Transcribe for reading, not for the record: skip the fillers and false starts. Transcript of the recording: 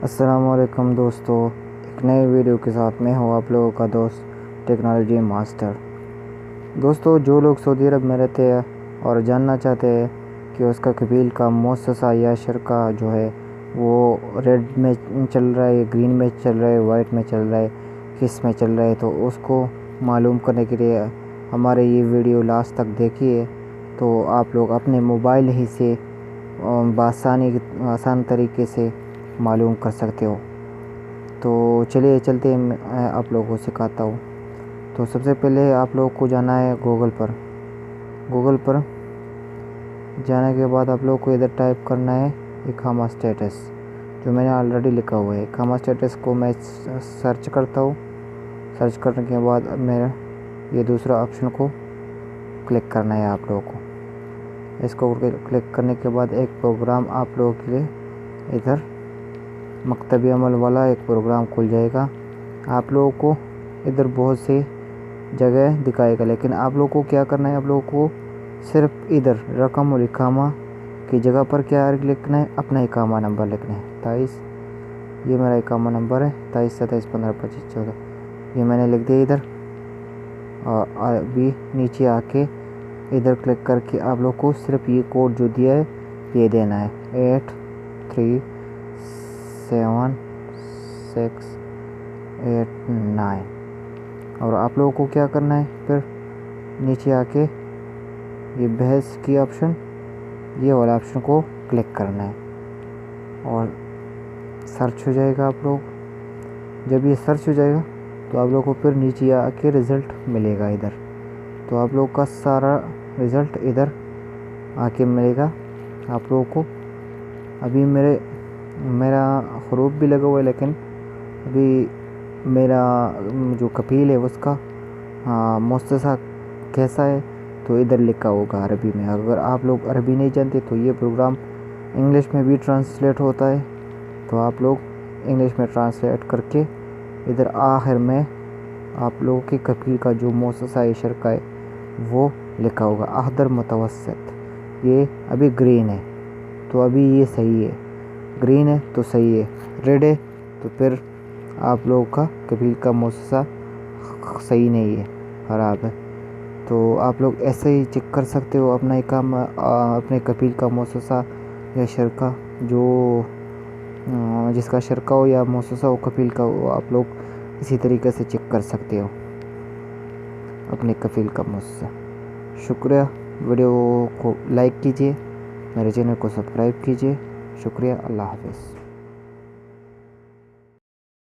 अस्सलामुअलैकुम दोस्तों, एक नए वीडियो के साथ मैं हूँ आप लोगों का दोस्त टेक्नोलॉजी मास्टर। दोस्तों, जो लोग सऊदी अरब में रहते हैं और जानना चाहते हैं कि उसका कबील का मुअस्ससा या शरका जो है वो रेड में चल रहा है, ग्रीन में चल रहा है, वाइट में चल रहा है, किस में चल रहा है, तो उसको मालूम करने के लिए हमारे ये वीडियो लास्ट तक देखिए। तो आप लोग अपने मोबाइल ही से आसान तरीके से मालूम कर सकते हो। तो चलिए चलते हैं, मैं आप लोगों को सिखाता हूँ। तो सबसे पहले आप लोगों को जाना है गूगल पर जाने के बाद आप लोगों को इधर टाइप करना है इकामा स्टेटस, जो मैंने ऑलरेडी लिखा हुआ है। इकामा स्टेटस को मैं सर्च करता हूँ। सर्च करने के बाद मेरा ये दूसरा ऑप्शन को क्लिक करना है आप लोगों को। इसको क्लिक करने के बाद एक प्रोग्राम आप लोगों के लिए इधर मकतबी अमल वाला एक प्रोग्राम खुल जाएगा। आप लोगों को इधर बहुत सी जगह दिखाएगा, लेकिन आप लोगों को क्या करना है, आप लोगों को सिर्फ इधर रकम और इकामा की जगह पर क्या लिखना है, अपना इकामा नंबर लिखना है। 23, ये मेरा इकामा नंबर है 23 27 15 25 14, ये मैंने लिख दिया इधर। और अभी नीचे आके इधर क्लिक करके आप लोग को सिर्फ ये कोड जो दिया है ये देना है 8 3 7 6 8 9। और आप लोगों को क्या करना है, फिर नीचे आके ये बहस की ऑप्शन, ये वाला ऑप्शन को क्लिक करना है और सर्च हो जाएगा। आप लोग जब ये सर्च हो जाएगा तो आप लोगों को फिर नीचे आके रिज़ल्ट मिलेगा इधर। तो आप लोग का सारा रिज़ल्ट इधर आके मिलेगा आप लोगों को। अभी मेरा हरूफ भी लगा हुआ है, लेकिन अभी मेरा जो कफील है उसका मुअस्ससा कैसा है तो इधर लिखा होगा अरबी में। अगर आप लोग अरबी नहीं जानते तो ये प्रोग्राम इंग्लिश में भी ट्रांसलेट होता है, तो आप लोग इंग्लिश में ट्रांसलेट करके इधर आखिर में आप लोगों के कफील का जो मुअस्ससा शरका है वो लिखा होगा अहदर मुतवस्सित। ये अभी ग्रीन है तो अभी ये सही है, ग्रीन है तो सही है, रेड है तो फिर आप लोगों का कबील का मुअस्ससा सही नहीं है, ख़राब है। तो आप लोग ऐसे ही चेक कर सकते हो अपना इकामा, अपने कबील का मुअस्ससा या शरका, जो जिसका शरका हो या मुअस्ससा हो कबील का हो, आप लोग इसी तरीके से चेक कर सकते हो अपने कबील का मुअस्ससा। शुक्रिया, वीडियो को लाइक कीजिए, मेरे चैनल को सब्सक्राइब कीजिए। शुक्रिया, अल्लाह हाफ़िज़।